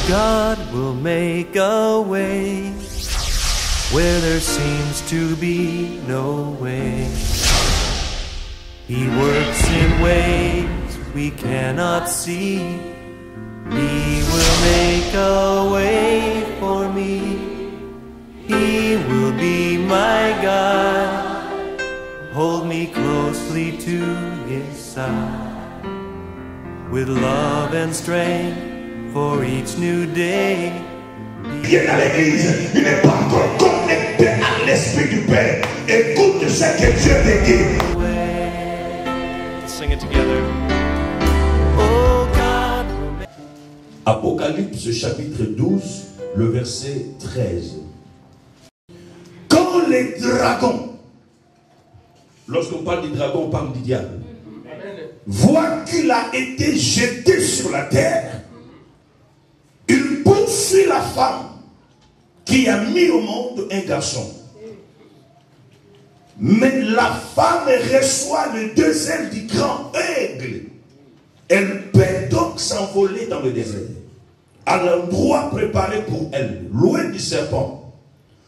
God will make a way where there seems to be no way. He works in ways we cannot see. He will make a way for me. He will be my God. Hold me closely to His side. With love and strength for each new day. Viens à l'église, il n'est pas encore connecté à l'Esprit du Père. Écoute ce que Dieu te dit. Sing it together. Oh God. Apocalypse chapitre 12, le verset 13. Quand les dragons, Lorsqu'on parle du dragon, on parle du diable. voient qu'il a été jeté sur la terre, il poursuit la femme qui a mis au monde un garçon. Mais la femme reçoit les deux ailes du grand aigle. Elle peut donc s'envoler dans le désert, à l'endroit préparé pour elle, loin du serpent.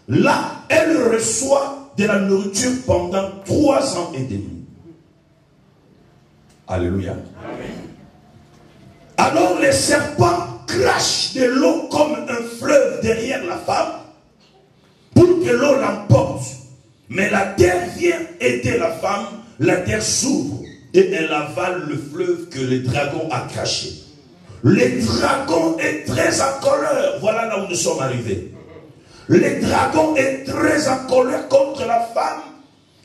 Là, elle reçoit de la nourriture pendant 3 ans et demi. Alléluia. Amen. Alors les serpents crachent de l'eau comme un fleuve derrière la femme pour que l'eau l'emporte. Mais la terre vient aider la femme, la terre s'ouvre et elle avale le fleuve que le dragon a craché. Le dragon est très en colère. Voilà là où nous sommes arrivés. Le dragon est très en colère contre la femme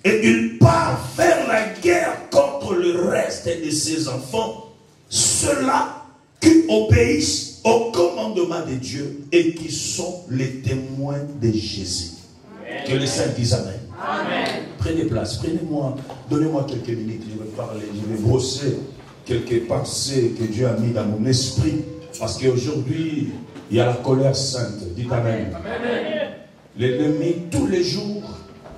et il part faire la guerre contre le reste de ses enfants, ceux-là qui obéissent au commandement de Dieu et qui sont les témoins de Jésus. Amen. Que les saints disent Amen. Amen. Prenez place, prenez-moi, donnez-moi quelques minutes, je vais parler, je vais brosser quelques pensées que Dieu a mis dans mon esprit, parce qu'aujourd'hui, il y a la colère sainte. Dites Amen. Amen. L'ennemi, tous les jours,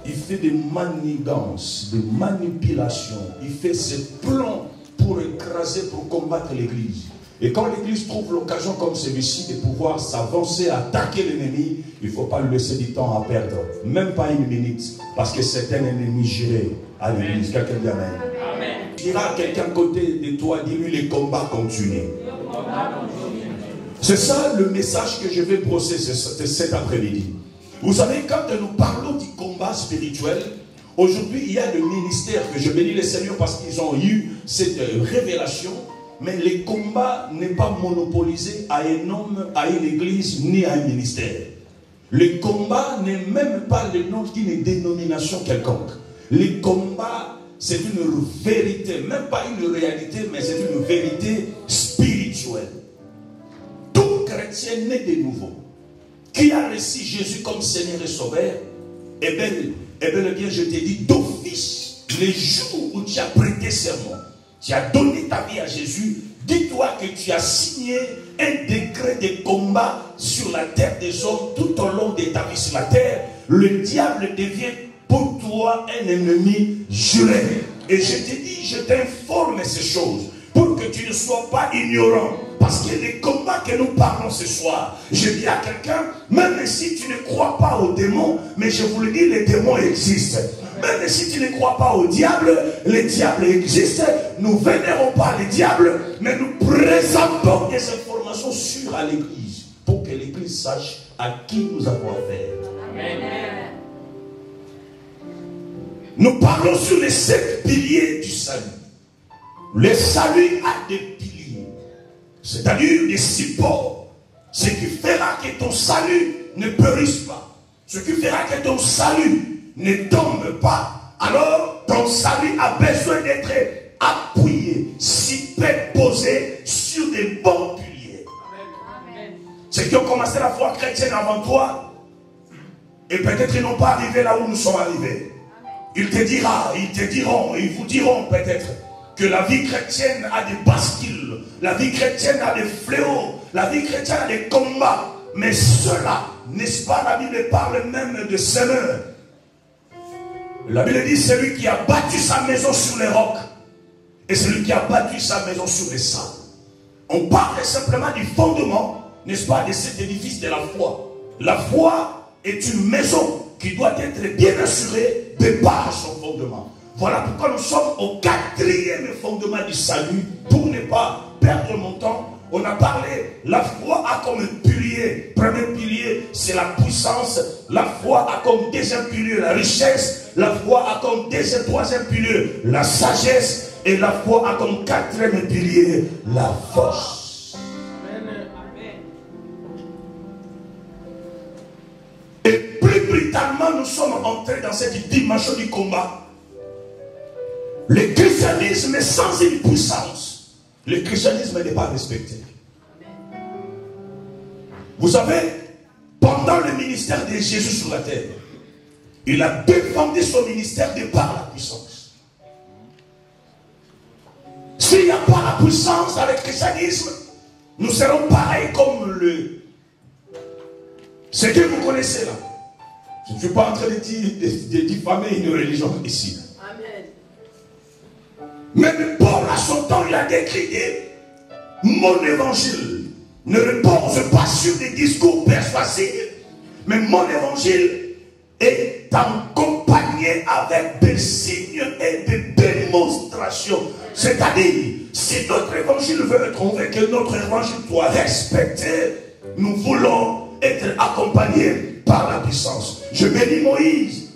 il fait des manigances, des manipulations, il fait ses plans pour écraser, pour combattre l'église. Et quand l'église trouve l'occasion comme celui-ci de pouvoir s'avancer, attaquer l'ennemi, il ne faut pas lui laisser du temps à perdre, même pas une minute, parce que c'est un ennemi géré à l'église. Quelqu'un dit Amen. Amen. Dira à quelqu'un à côté de toi, dis-lui, les combats continuent. C'est ça le message que je vais brosser cet après-midi. Vous savez, quand nous parlons du combat spirituel, aujourd'hui il y a le ministère que je bénis le Seigneur parce qu'ils ont eu cette révélation. Mais le combat n'est pas monopolisé à un homme, à une église, ni à un ministère. Le combat n'est même pas le nom d'une dénomination quelconque. Le combat, c'est une vérité, même pas une réalité, mais c'est une vérité spirituelle. Tout chrétien né de nouveau, qui a reçu Jésus comme Seigneur et Sauveur, eh bien, je te dis d'office, les jours où tu as prêté serment, tu as donné ta vie à Jésus, dis-toi que tu as signé un décret de combat sur la terre des hommes tout au long de ta vie sur la terre. Le diable devient pour toi un ennemi juré. Et je te dis, je t'informe ces choses pour que tu ne sois pas ignorant. Parce que les combats que nous parlons ce soir, je dis à quelqu'un, même si tu ne crois pas aux démons, mais je vous le dis, les démons existent. Même si tu ne crois pas au diable, les diables existent. Nous ne vénérons pas les diables, mais nous présentons des informations sûres à l'église pour que l'église sache à qui nous avons affaire. Amen. Nous parlons sur les 7 piliers du salut. Le salut a des piliers, c'est-à-dire des supports. Ce qui fera que ton salut ne périsse pas. Ce qui fera que ton salut ne tombe pas. Alors, ton salut a besoin d'être appuyé, posé sur des bons piliers. Amen. Ceux qui ont commencé la foi chrétienne avant toi, et peut-être ils n'ont pas arrivé là où nous sommes arrivés. Ils te diront, ils vous diront peut-être que la vie chrétienne a des bascules, la vie chrétienne a des fléaux, la vie chrétienne a des combats. Mais cela, n'est-ce pas, la Bible parle même de semeur. La Bible dit celui qui a bâti sa maison sur les rocs et celui qui a bâti sa maison sur les sables. On parle simplement du fondement n'est-ce pas, de cet édifice de la foi. La foi est une maison qui doit être bien assurée de par son fondement. Voilà pourquoi nous sommes au 4e fondement du salut. Pour ne pas perdre mon temps, on a parlé, la foi a comme pilier. Premier pilier, c'est la puissance. La foi a comme deuxième pilier la richesse. La foi a comme troisième pilier la sagesse. Et la foi a comme 4e pilier la force. Amen. Et plus brutalement, nous sommes entrés dans cette dimension du combat. Le christianisme est sans une puissance. Le christianisme n'est pas respecté. Vous savez, pendant le ministère de Jésus sur la terre, il a défendu son ministère de par la puissance. S'il n'y a pas la puissance dans le christianisme, nous serons pareils comme ce que vous connaissez là. Je ne suis pas en train de diffamer une religion ici. Amen. Même Paul à son temps, il a décrit mon évangile ne repose pas sur des discours persuasifs, mais mon évangile est accompagné avec des signes et des démonstrations. C'est-à-dire, si notre évangile veut être trouvé, que notre évangile soit respecté, nous voulons être accompagnés par la puissance. Je bénis Moïse,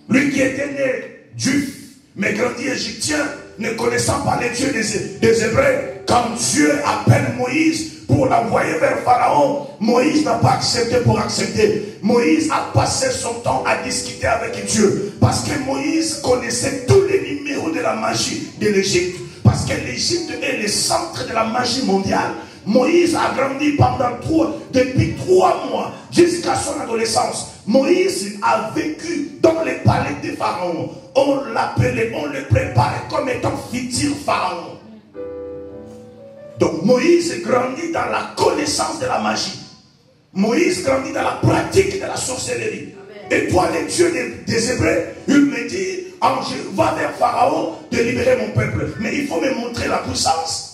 lui qui était né juif, mais grandi égyptien, ne connaissant pas les dieux des Hébreux. Quand Dieu appelle Moïse pour l'envoyer vers Pharaon, Moïse n'a pas accepté pour accepter. Moïse a passé son temps à discuter avec Dieu. Parce que Moïse connaissait tous les numéros de la magie de l'Égypte. Parce que l'Égypte est le centre de la magie mondiale. Moïse a grandi depuis 3 mois jusqu'à son adolescence. Moïse a vécu dans les palais de Pharaon. On l'appelait, on le préparait comme étant futur Pharaon. Donc Moïse grandit dans la connaissance de la magie. Moïse grandit dans la pratique de la sorcellerie. Et toi, les dieux des Hébreux, il me dit, je vais vers Pharaon de libérer mon peuple. Mais il faut me montrer la puissance.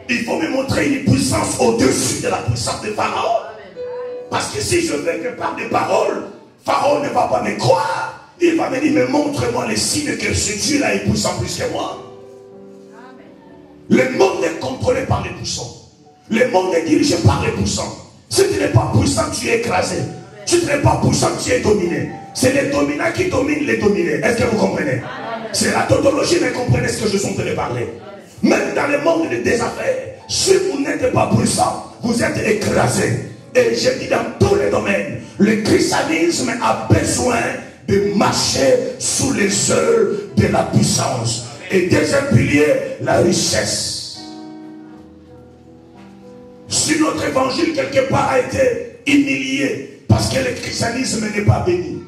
Il faut me montrer une puissance au-dessus de la puissance de Pharaon. Parce que si je veux que par des paroles, Pharaon ne va pas me croire. Il va me dire, mais montre-moi les signes que ce Dieu-là est puissant plus que moi. Le monde est contrôlé par les puissants. Le monde est dirigé par les puissants. Si tu n'es pas puissant, tu es écrasé. Si tu n'es pas puissant, tu es dominé. C'est les dominants qui dominent les dominés. Est-ce que vous comprenez? C'est la tautologie, mais comprenez ce que je suis en train de parler. Même dans le monde des affaires, si vous n'êtes pas puissant, vous êtes écrasé. Et je dis dans tous les domaines, le christianisme a besoin de marcher sous les œuvres de la puissance. Et deuxième pilier, la richesse. Si notre évangile quelque part a été humilié parce que le christianisme n'est pas béni,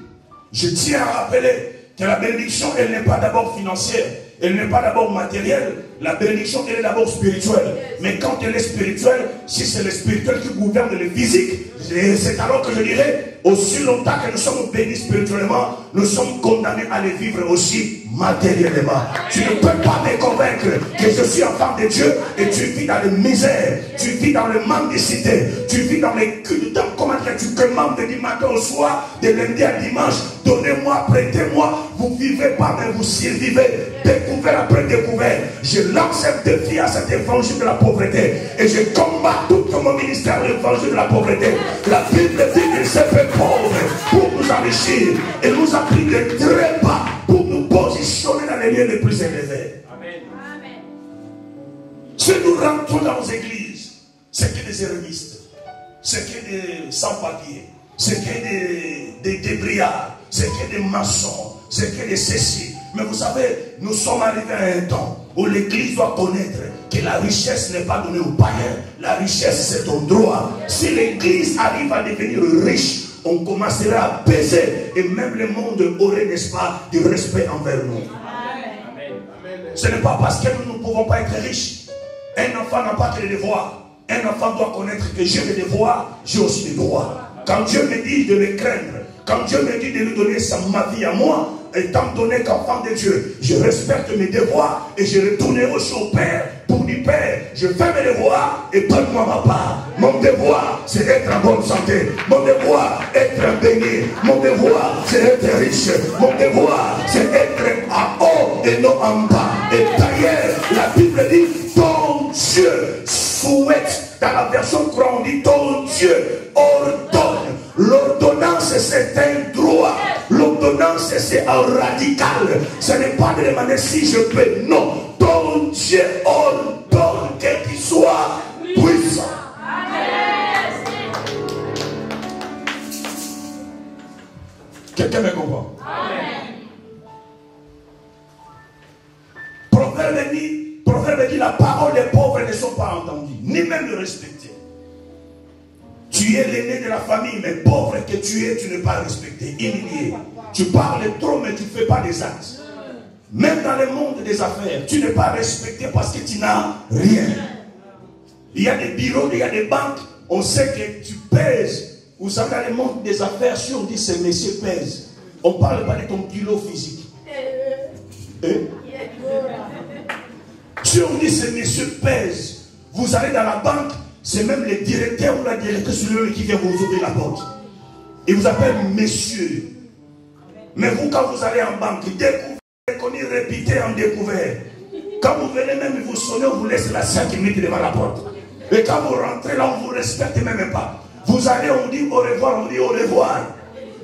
je tiens à rappeler que la bénédiction, elle n'est pas d'abord financière, elle n'est pas d'abord matérielle. La bénédiction, elle est d'abord spirituelle. Mais quand elle est spirituelle, si c'est le spirituel qui gouverne le physique, c'est alors que je dirais, aussi longtemps que nous sommes bénis spirituellement, nous sommes condamnés à les vivre aussi matériellement. Tu ne peux pas me convaincre que je suis enfant de Dieu et tu vis dans la misère, tu vis dans le mendicité, tu vis dans les cultes, comment tu commandes du matin au soir, de lundi à dimanche, donnez-moi, prêtez-moi, vous vivez pas, mais vous survivez, découvert après découvert. Je lance un défi à cet évangile de la pauvreté et je combats tout mon ministère de l'évangile de la pauvreté. La Bible dit qu'il s'est fait pauvre pour nous enrichir et nous a pris de très bas pour nous positionner dans les lieux les plus élevés. Amen. Si nous rentrons dans nos églises, c'est que des érémistes, c'est que des sans-papiers, c'est que des débrouillards, c'est que des maçons, c'est que des ceci. Mais vous savez, nous sommes arrivés à un temps où l'église doit connaître que la richesse n'est pas donnée aux païens. La richesse, c'est ton droit. Si l'église arrive à devenir riche, on commencera à baiser. Et même le monde aurait, n'est-ce pas, du respect envers nous. Amen. Ce n'est pas parce que nous ne pouvons pas être riches. Un enfant n'a pas que des devoirs. Un enfant doit connaître que j'ai des devoirs, j'ai aussi des droits. Quand Dieu me dit de le craindre, quand Dieu me dit de lui donner ma vie à moi, étant donné qu'enfant de Dieu, je respecte mes devoirs et je retournerai aussi au Père pour pour dire, Père, je fais mes devoirs et donne-moi ma part. Mon devoir, c'est être en bonne santé. Mon devoir, être béni. Mon devoir, c'est être riche. Mon devoir, c'est être en haut et non en bas. Et d'ailleurs, la Bible dit, ton Dieu souhaite. Dans la version courante, on dit, ton Dieu ordonne. L'ordonnance, c'est un droit. L'ordonnance, c'est un radical. Ce n'est pas de demander si je peux. Non. Ton Dieu ordonne qu'il soit puissant. Quelqu'un me comprend? Proverbe dit, la parole des pauvres ne sont pas entendues, ni même respectées. Tu es l'aîné de la famille, mais pauvre que tu es, tu n'es pas respecté, humilié. Tu parles trop, mais tu ne fais pas des actes. Même dans le monde des affaires, tu n'es pas respecté parce que tu n'as rien. Il y a des bureaux, il y a des banques, on sait que tu pèses. Vous savez, dans le monde des affaires, si on dit ce monsieur pèse, on ne parle pas de ton kilo physique. Si on dit ce monsieur pèse, vous allez dans la banque, c'est même le directeur ou la directrice qui vient vous ouvrir la porte. Il vous appelle monsieur. Mais vous, quand vous allez en banque, découvrez, qu'on y répétez en découvert. Quand vous venez même, vous sonnez, on vous laisse la 5 minutes devant la porte. Et quand vous rentrez là, on ne vous respecte même pas. Vous allez, on dit au revoir, on dit au revoir.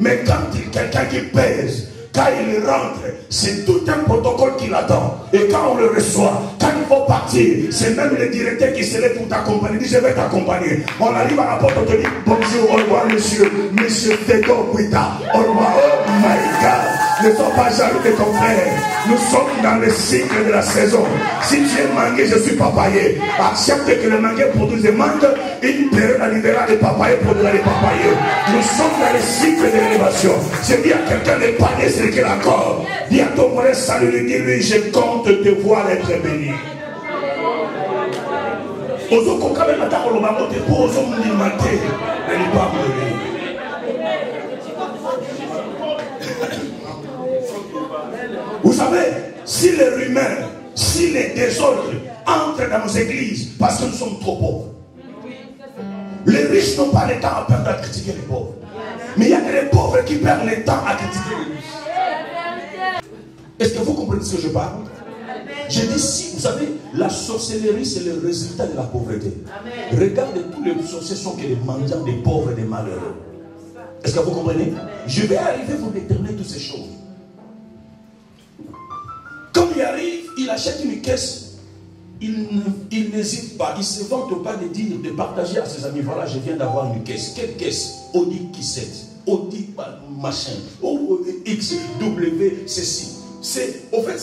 Mais quand il y a quelqu'un qui pèse, quand il rentre, c'est tout un protocole qui l'attend. Et quand on le reçoit, quand il faut partir, c'est même le directeur qui se lève pour t'accompagner. Il dit, je vais t'accompagner. On arrive à la porte, on te dit, bonjour, au revoir, monsieur Fedo Guita. Au revoir, oh my God. Ne sois pas jaloux de ton frère. Nous sommes dans le cycle de la saison. Si tu es mangué, je suis papayer. Accepte que le mangué produise des mangues. Une période arrivera, les papayers produira des papayers. Nous sommes dans le cycle de l'élévation. C'est dire à quelqu'un de panier, c'est qu'il accorde. Dis à ton frère, salut, dis-lui, je compte te voir être béni. Vous savez, si les rumeurs, si les désordres entrent dans nos églises parce que nous sommes trop pauvres, les riches n'ont pas le temps à perdre à critiquer les pauvres. Mais il y a que les pauvres qui perdent le temps à critiquer les riches. Est-ce que vous comprenez ce que je parle? J'ai dit, si vous savez, la sorcellerie, c'est le résultat de la pauvreté. Regardez, tous les sorciers sont que des mendiants, des pauvres, des malheureux. Est-ce que vous comprenez? Je vais arriver à vous déterminer toutes ces choses. Comme il arrive, il achète une caisse, il n'hésite pas, il ne se vante pas de dire, de partager à ses amis, voilà, je viens d'avoir une caisse. Quelle caisse? Audi Q7, Audi machin, X, W, ceci. Au fait,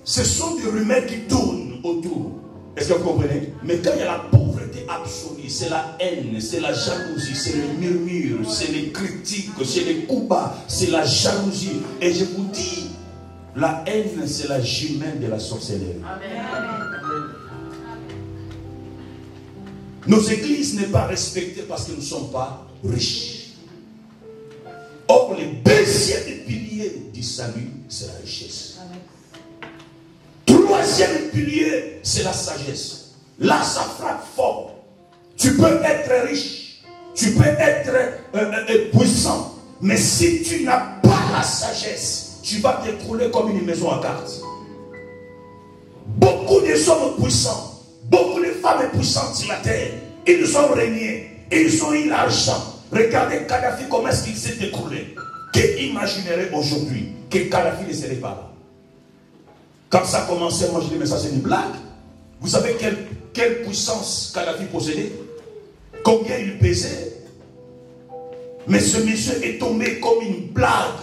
ce sont des rumeurs qui tournent autour. Est-ce que vous comprenez? Mais quand il y a la pauvreté absolue, c'est la haine, c'est la jalousie, c'est le murmure, c'est les critiques, c'est les coups bas, c'est la jalousie. Et je vous dis, la haine, c'est la jumelle de la sorcellerie. Amen. Nos églises n'est pas respectées parce que nous ne sommes pas riches. Or, le deuxième pilier du salut, c'est la richesse. Amen. Troisième pilier, c'est la sagesse. Là, ça frappe fort. Tu peux être riche, tu peux être puissant, mais si tu n'as pas la sagesse, tu vas t'écrouler comme une maison à cartes. Beaucoup de hommes puissants, beaucoup de femmes puissantes sur la terre, ils ont régné, ils ont eu l'argent. Regardez Kadhafi, comment est-ce qu'il s'est écroulé. Qui imaginerait aujourd'hui que Kadhafi ne serait pas là? Quand ça a commencé, moi je dis, mais ça c'est une blague. Vous savez quelle puissance Kadhafi possédait? Combien il pesait? Mais ce monsieur est tombé comme une blague.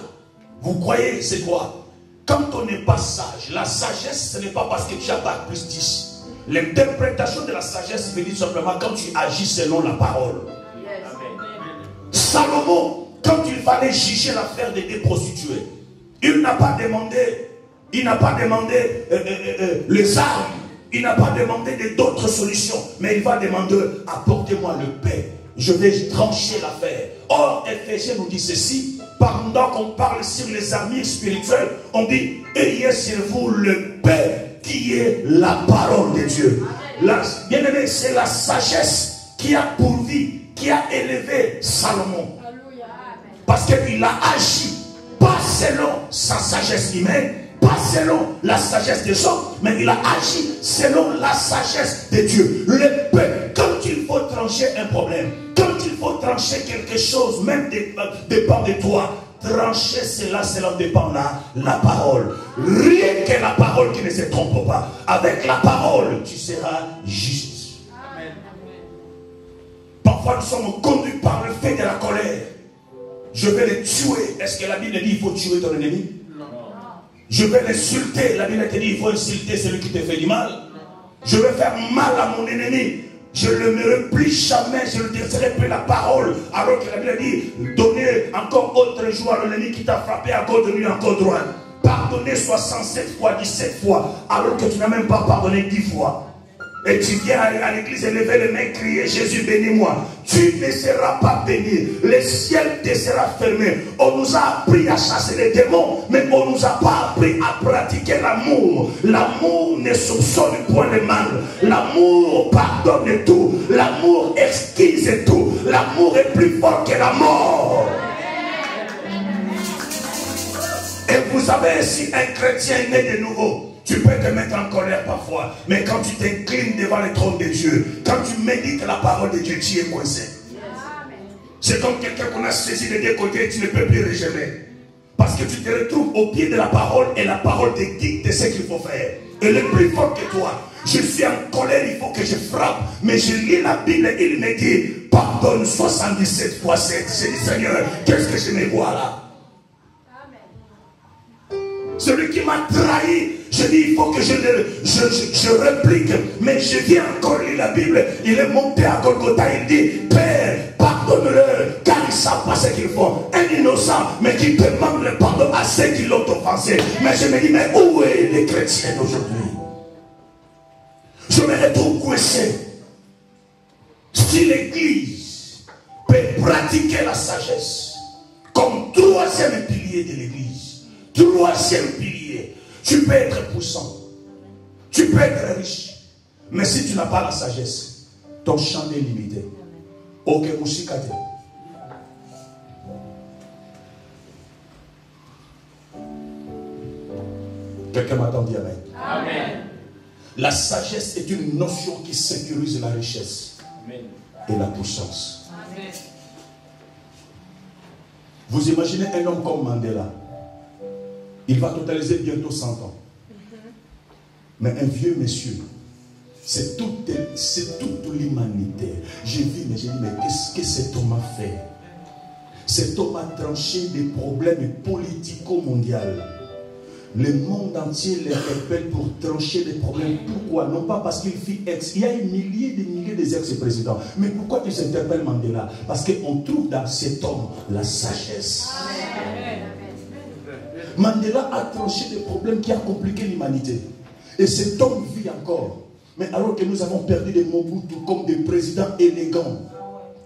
Vous croyez, c'est quoi? Quand on n'est pas sage, la sagesse, ce n'est pas parce que tu as bac plus 10. L'interprétation de la sagesse veut dire simplement quand tu agis selon la parole. Yes. Salomon, quand il fallait juger l'affaire des prostituées, il n'a pas demandé les armes, il n'a pas demandé d'autres solutions, mais il va demander, apportez-moi le paix, je vais trancher l'affaire. Or, Éphésiens nous dit ceci, pendant qu'on parle sur les armures spirituelles, on dit, ayez sur vous le paix qui est la parole de Dieu. Bien aimé, c'est la sagesse qui a pourvu, qui a élevé Salomon. Parce qu'il a agi, pas selon sa sagesse humaine, pas selon la sagesse des hommes, mais il a agi selon la sagesse de Dieu. Le peuple, quand il faut trancher un problème, quand il faut trancher quelque chose, même dépend de toi, trancher cela dépend de la parole. Rien que la parole qui ne se trompe pas. Avec la parole, tu seras juste. Amen. Parfois, nous sommes conduits par le fait de la colère. Je vais le tuer. Est-ce que la Bible dit il faut tuer ton ennemi? Non. Je vais l'insulter. La Bible te dit il faut insulter celui qui te fait du mal. Je vais faire mal à mon ennemi. Je ne me replie jamais, je ne désirerai plus la parole. Alors que la Bible dit, donnez encore autre jour à l'ennemi qui t'a frappé à gauche de lui, encore droite. Pardonnez 67 fois, 17 fois, alors que tu n'as même pas pardonné 10 fois. Et tu viens à l'église et lever les mains, crier, Jésus bénis-moi. Tu ne seras pas béni. Le ciel te sera fermé. On nous a appris à chasser les démons, mais on ne nous a pas appris à pratiquer l'amour. L'amour ne soupçonne point le mal. L'amour pardonne tout. L'amour exquise tout. L'amour est plus fort que la mort. Et vous savez, si un chrétien est né de nouveau, tu peux te mettre en colère parfois, mais quand tu t'inclines devant le trône de Dieu, quand tu médites la parole de Dieu, tu es coincé. C'est comme quelqu'un qu'on a saisi des deux côtés et tu ne peux plus régimer. Parce que tu te retrouves au pied de la parole et la parole te dicte ce qu'il faut faire. Elle est plus forte que toi. Je suis en colère, il faut que je frappe. Mais je lis la Bible et il me dit, pardonne 77 fois 7. J'ai dit, Seigneur, qu'est-ce que je me vois là? Celui qui m'a trahi, je dis il faut que je réplique. Mais je viens encore lire la Bible. Il est monté à Golgotha, il dit, Père, pardonne-le, car ils ne savent pas ce qu'ils font. Un innocent, mais qui demande le pardon à ceux qui l'ont offensé. Mais je me dis, mais où est les chrétiens d'aujourd'hui? Je me retrouve coincé. Si l'église peut pratiquer la sagesse comme troisième pilier de l'église, troisième pilier, tu peux être puissant, tu peux être riche, mais si tu n'as pas la sagesse, ton champ est limité. Ok, Moussicate. Quelqu'un m'entend dire amen. Amen. La sagesse est une notion qui sécurise la richesse et la puissance. Amen. Vous imaginez un homme comme Mandela. Il va totaliser bientôt 100 ans. Mais un vieux monsieur, c'est toute l'humanité. J'ai vu, mais j'ai dit, mais qu'est-ce que cet homme a fait? Cet homme a tranché des problèmes politico-mondiaux. Le monde entier l'interpelle pour trancher des problèmes. Pourquoi? Non pas parce qu'il fit ex. Il y a des milliers des ex-présidents. Mais pourquoi il s'interpelle Mandela? Parce qu'on trouve dans cet homme la sagesse. Amen. Mandela a tranché des problèmes qui ont compliqué l'humanité. Et cet homme vit encore. Mais alors que nous avons perdu des Mobutu comme des présidents élégants,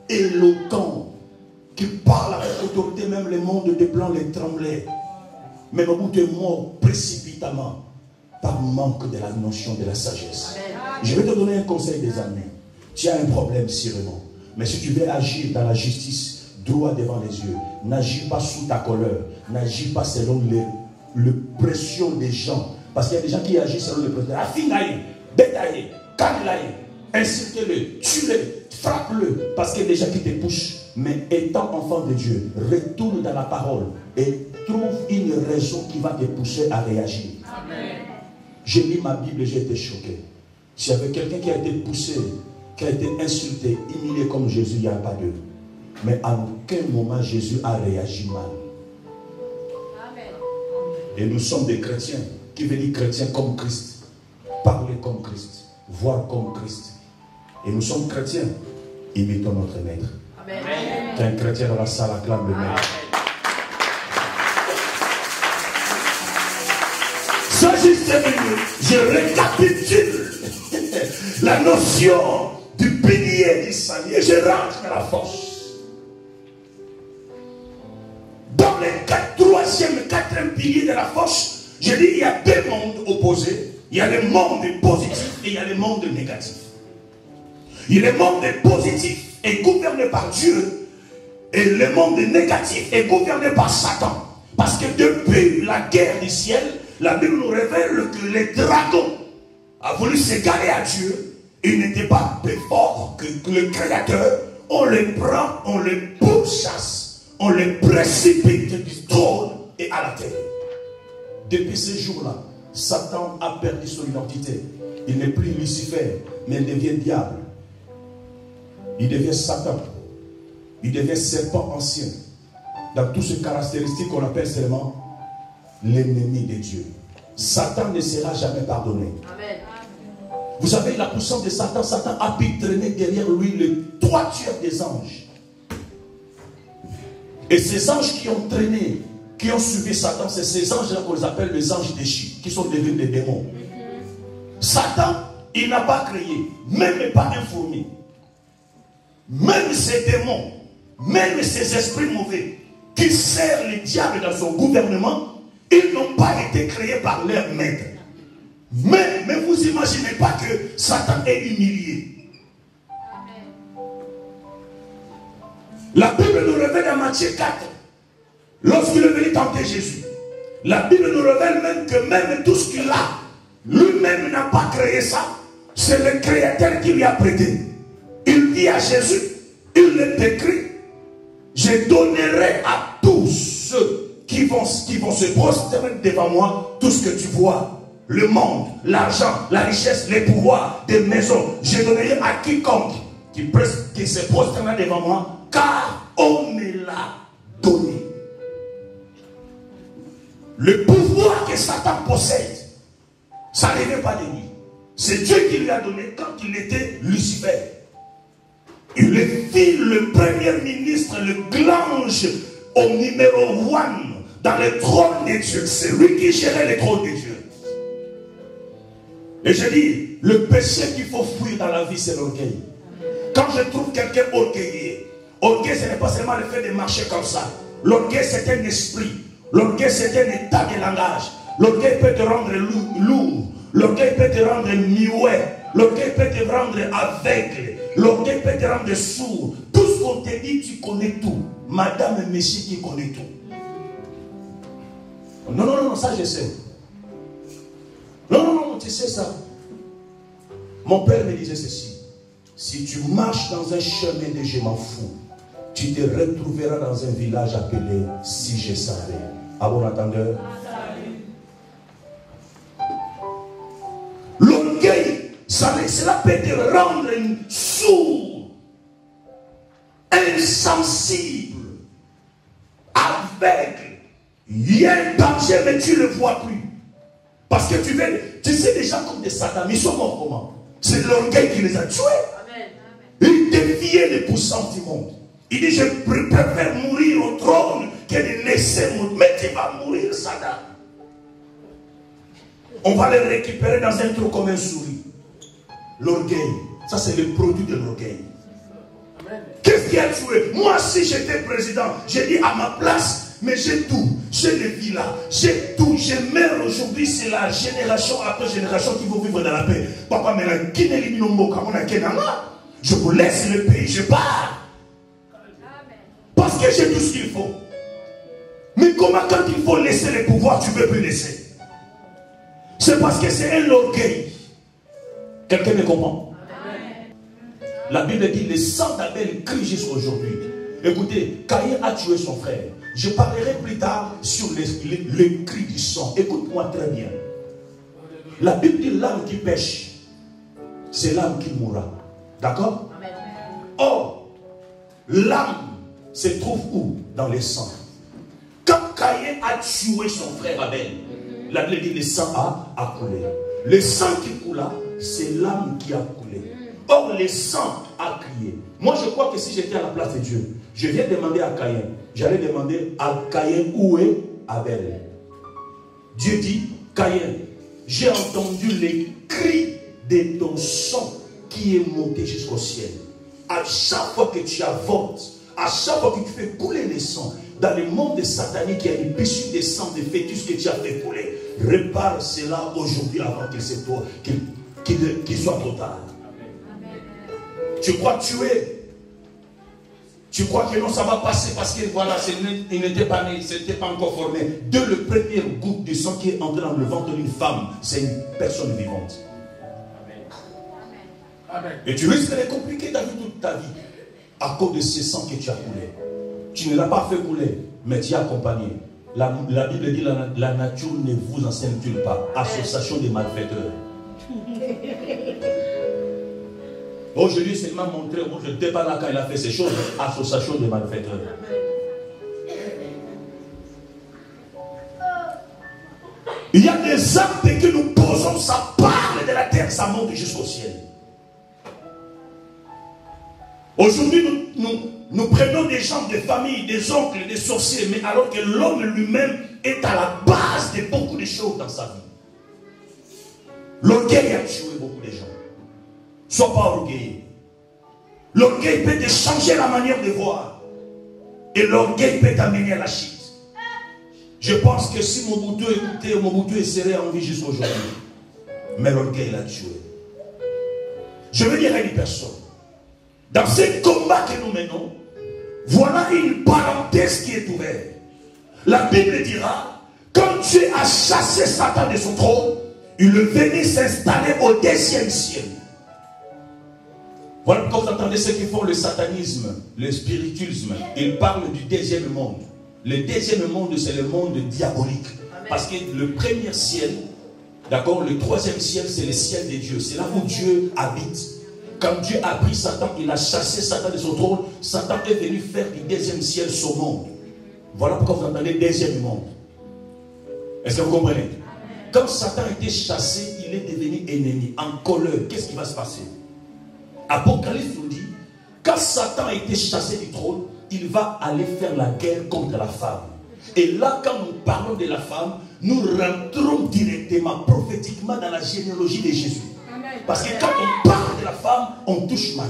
éloquents, qui parlent avec autorité, même le monde des Blancs les tremblait. Mais Mobutu est mort précipitamment par manque de la notion de la sagesse. Je vais te donner un conseil, des amis. Tu as un problème sérieusement. Mais si tu veux agir dans la justice, droit devant les yeux, n'agis pas sous ta colère, n'agis pas selon les pressions des gens. Parce qu'il y a des gens qui agissent selon les pressions. Affinaï, bétaï, canlaï, insulte-le, tue-le, frappe-le. Parce qu'il y a des gens qui te poussent. Mais étant enfant de Dieu, retourne dans la parole et trouve une raison qui va te pousser à réagir. Amen. J'ai lu ma Bible et j'ai été choqué. S'il y avait quelqu'un qui a été poussé, qui a été insulté, humilié comme Jésus, il n'y a pas d'eux. Mais à aucun moment Jésus a réagi mal. Amen. Et nous sommes des chrétiens qui veulent dire chrétiens comme Christ, parler comme Christ, voir comme Christ. Et nous sommes chrétiens, imitons notre maître. Amen. Qu'un chrétien dans la salle acclame le maître. Ça, je récapitule la notion du pilier du salut et je rentre dans la force. Dans les quatrième pilier de la force, je dis il y a deux mondes opposés. Il y a le monde positif et il y a le monde négatif. Le monde positif est gouverné par Dieu et le monde négatif est gouverné par Satan. Parce que depuis la guerre du ciel, la Bible nous révèle que les dragons a voulu s'égarer à Dieu. Il n'était pas plus fort que le Créateur. On les prend, on les pourchasse, on les précipite du trône et à la terre. Depuis ce jour-là, Satan a perdu son identité. Il n'est plus Lucifer, mais il devient diable. Il devient Satan. Il devient serpent ancien. Dans toutes ces caractéristiques qu'on appelle seulement l'ennemi de Dieu. Satan ne sera jamais pardonné. Amen. Vous savez, la puissance de Satan, Satan a pu traîner derrière lui les 3 tiers des anges. Et ces anges qui ont traîné, qui ont suivi Satan, c'est ces anges-là qu'on les appelle les anges déchus, qui sont devenus des démons. Satan, il n'a pas créé, même pas un fourmi. Même ces démons, même ces esprits mauvais, qui servent les diables dans son gouvernement, ils n'ont pas été créés par leur maître. Mais vous imaginez pas que Satan est humilié. La Bible nous révèle dans Matthieu 4, lorsqu'il est venu tenter Jésus, la Bible nous révèle même que même tout ce qu'il a, lui-même n'a pas créé ça. C'est le Créateur qui lui a prêté. Il dit à Jésus, il le décrit, je donnerai à tous ceux qui vont se prosterner devant moi tout ce que tu vois. Le monde, l'argent, la richesse, les pouvoirs, des maisons. Je donnerai à quiconque qui se prosterne devant moi, car on me l'a donné. Le pouvoir que Satan possède, ça ne vient pas de lui. C'est Dieu qui lui a donné quand il était Lucifer. Il est le premier ministre, le glange au numéro 1 dans le trône de Dieu. C'est lui qui gérait le trône de Dieu. Et je dis, le péché qu'il faut fuir dans la vie, c'est l'orgueil. Quand je trouve quelqu'un orgueilleux, orgueil, ce n'est pas seulement le fait de marcher comme ça. L'orgueil, c'est un esprit. L'orgueil, c'est un état de langage. L'orgueil peut te rendre lourd. L'orgueil peut te rendre muet. L'orgueil peut te rendre aveugle. L'orgueil peut te rendre sourd. Tout ce qu'on te dit, tu connais tout. Madame et monsieur qui connaît tout. Non, ça je sais. Non, tu sais ça. Mon père me disait ceci. Si tu marches dans un chemin de je m'en fous, tu te retrouveras dans un village appelé Si je savais. À bon entendeur. L'orgueil, cela peut te rendre sourd, insensible, aveugle. Il y a un danger, mais tu ne le vois plus. Parce que tu sais, des gens comme des Saddam, ils sont morts comment? C'est l'orgueil qui les a tués. Amen. Ils défiaient les puissances du monde. Il dit, je préfère mourir au trône que de laisser mourir. Mais tu vas mourir, Saddam. On va les récupérer dans un trou comme un souris. L'orgueil, ça c'est le produit de l'orgueil. Qu'est-ce qui a tué? Moi, si j'étais président, j'ai dit à ma place, mais j'ai tout. J'ai les villas, j'ai tout. Je meurs aujourd'hui, c'est la génération après génération qui va vivre dans la paix. Papa, mais je vous laisse le pays, je pars. Parce que j'ai tout ce qu'il faut. Mais comment quand il faut laisser le pouvoir, tu ne peux plus laisser? C'est parce que c'est un orgueil. Quelqu'un me comprend? La Bible dit, le sang d'Abel crie jusqu'aujourd'hui. Écoutez, Caïn a tué son frère. Je parlerai plus tard sur le cri du sang. Écoute-moi très bien. La Bible dit l'âme qui pêche, c'est l'âme qui mourra. D'accord? Or, l'âme se trouve où? Dans le sang. Quand Caïn a tué son frère Abel, la Bible dit le sang a coulé. Le sang qui coula, c'est l'âme qui a coulé. Or, le sang a crié. Moi, je crois que si j'étais à la place de Dieu, je viens demander à Caïn. J'allais demander à Caïn où est Abel. Dieu dit, Caïn, j'ai entendu les cris de ton sang qui est monté jusqu'au ciel. À chaque fois que tu avortes, à chaque fois que tu fais couler le sang, dans le monde satanique, il y a une piscine de sang de fœtus que tu as fait couler. Répare cela aujourd'hui avant qu'il soit trop tard. Tu crois tuer. Tu crois que non, ça va passer parce que voilà, il n'était pas né, il n'était pas encore formé. De le premier goutte de sang qui est entré dans le ventre d'une femme, c'est une personne vivante. Amen. Et tu risques de compliquer ta vie toute ta vie à cause de ce sang que tu as coulé. Tu ne l'as pas fait couler, mais tu as accompagné. La Bible dit la nature ne vous enseigne-t-il pas. Association des malfaiteurs. Oh, je lui ai seulement montré, oh, je n'étais pas là quand il a fait ces choses. Association des malfaiteurs. Il y a des actes que nous posons, ça parle de la terre, ça monte jusqu'au ciel. Aujourd'hui, nous prenons des gens de famille, des oncles, des sorciers, mais alors que l'homme lui-même est à la base de beaucoup de choses dans sa vie. L'orgueil a tué beaucoup de gens. Sois pas orgueilleux. L'orgueil peut te changer la manière de voir. Et l'orgueil peut t'amener à la chute. Je pense que si Mobutu écoutait, Mobutu serait en vie jusqu'à aujourd'hui. Mais l'orgueil l'a tué. Je veux dire à une personne, dans ce combat que nous menons, voilà une parenthèse qui est ouverte. La Bible dira, quand Dieu a chassé Satan de son trône, il est venu s'installer au 10e ciel. Voilà pourquoi vous entendez ceux qui font le satanisme, le spiritisme. Ils parlent du 2e monde. Le 2e monde, c'est le monde diabolique. Amen. Parce que le premier ciel, d'accord, le 3e ciel, c'est le ciel de Dieu. C'est là où Dieu habite. Quand Dieu a pris Satan, il a chassé Satan de son trône. Satan est venu faire du 2e ciel son monde. Voilà pourquoi vous entendez 2e monde. Est-ce que vous comprenez? Quand Satan a été chassé, il est devenu ennemi, en colère. Qu'est-ce qui va se passer? Apocalypse nous dit, quand Satan a été chassé du trône, il va aller faire la guerre contre la femme. Et là, quand nous parlons de la femme, nous rentrons directement, prophétiquement dans la généalogie de Jésus. Parce que quand on parle de la femme, on touche Marie.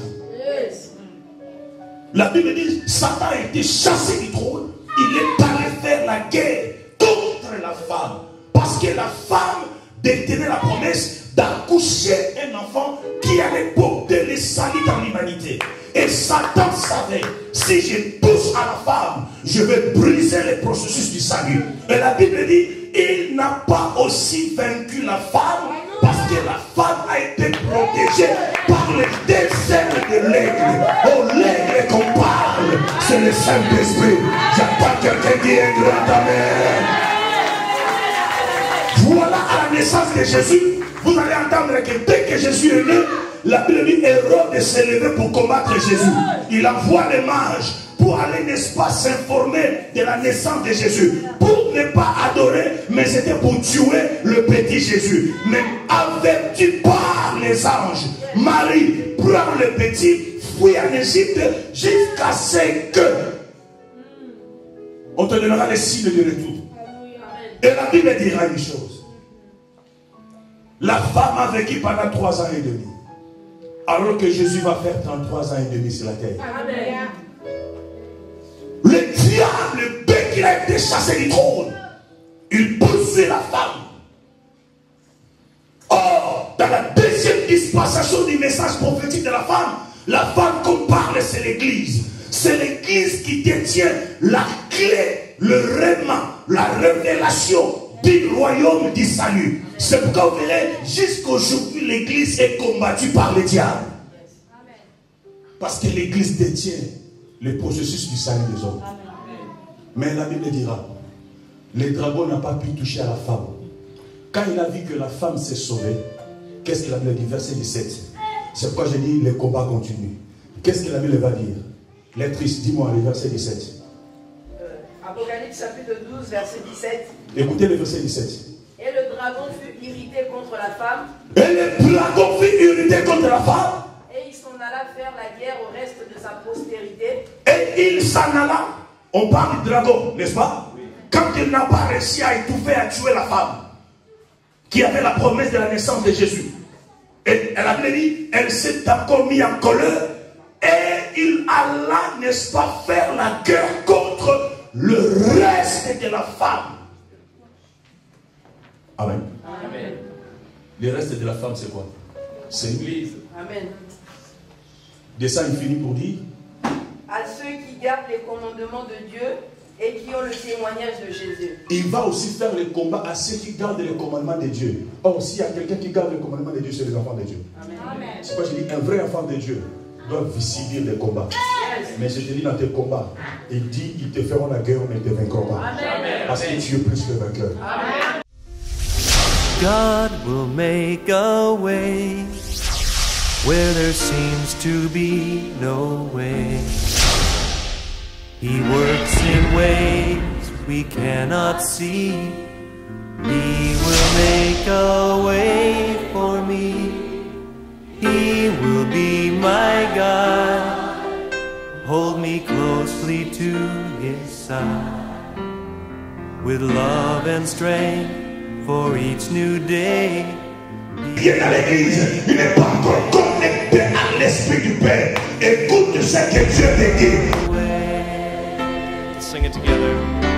La Bible dit, Satan a été chassé du trône, il est allé faire la guerre contre la femme. Parce que la femme détenait la promesse d'accoucher un enfant qui allait porter les salut dans l'humanité. Et Satan savait, si je touche à la femme, je vais briser les processus du salut. Et la Bible dit, il n'a pas aussi vaincu la femme, parce que la femme a été protégée par les deux ailes de l'aigle. Oh, l'aigle qu'on parle, c'est le Saint-Esprit. J'attends quelqu'un qui est grand amen. Voilà à la naissance de Jésus. Vous allez entendre que dès que Jésus est né, la Bible dit Hérode s'est levé pour combattre Jésus. Il envoie les mages pour aller, n'est-ce pas, s'informer de la naissance de Jésus. Pour ne pas adorer, mais c'était pour tuer le petit Jésus. Mais averti par les anges, Marie prend le petit, fuit en Égypte jusqu'à ce que on te donnera les signes de retour. Et la Bible dira une chose. La femme a vécu pendant 3 ans et demi. Alors que Jésus va faire 33 ans et demi sur la terre. Amen. Le diable, dès qu'il a été chassé du trône, il poursuit la femme. Or, dans la deuxième dispensation du message prophétique de la femme qu'on parle, c'est l'église. C'est l'église qui détient la clé, le réma, la révélation du royaume du salut. C'est pourquoi vous verrez, jusqu'aujourd'hui, l'église est combattue par le diable. Parce que l'église détient le processus du salut des hommes. Mais la Bible dira, le dragon n'a pas pu toucher à la femme. Quand il a vu que la femme s'est sauvée, qu'est-ce que la Bible dit? Verset 17. C'est pourquoi je dis, le combat continue. Qu'est-ce que la Bible va dire? Lectrice, dis-moi le verset 17. Apocalypse chapitre 12, verset 17. Écoutez le verset 17. Et le dragon fut irrité contre la femme. Et le dragon fut irrité contre la femme. Et il s'en alla faire la guerre au reste de sa postérité. Et il s'en alla. On parle du dragon, n'est-ce pas? Oui. Quand il n'a pas réussi à étouffer, à tuer la femme, qui avait la promesse de la naissance de Jésus. Et elle a dit, elle s'est encore mise en colère. Et il alla, n'est-ce pas, faire la guerre contre le reste de la femme. Amen. Amen. Le reste de la femme, c'est quoi? C'est l'église. Amen. Descend, il finit pour dire. À ceux qui gardent les commandements de Dieu et qui ont le témoignage de Jésus. Il va aussi faire le combat à ceux qui gardent les commandements de Dieu. Or, s'il y a quelqu'un qui garde les commandements de Dieu, c'est les enfants de Dieu. Amen. C'est pourquoi je dis, un vrai enfant de Dieu doit subir les combats. Mais je te dis dans tes combats, il dit, ils te feront la guerre, mais ils ne te vaincront pas. Amen. Parce que tu es plus que vainqueur. Amen. God will make a way where there seems to be no way. He works in ways we cannot see. He will make a way for me. He will be my God. Hold me closely to His side. With love and strength for each new day. Viens à l'église, il n'est pas encore connecté à l'Esprit du Père. Écoute ce que Dieu te dit. Sing it together.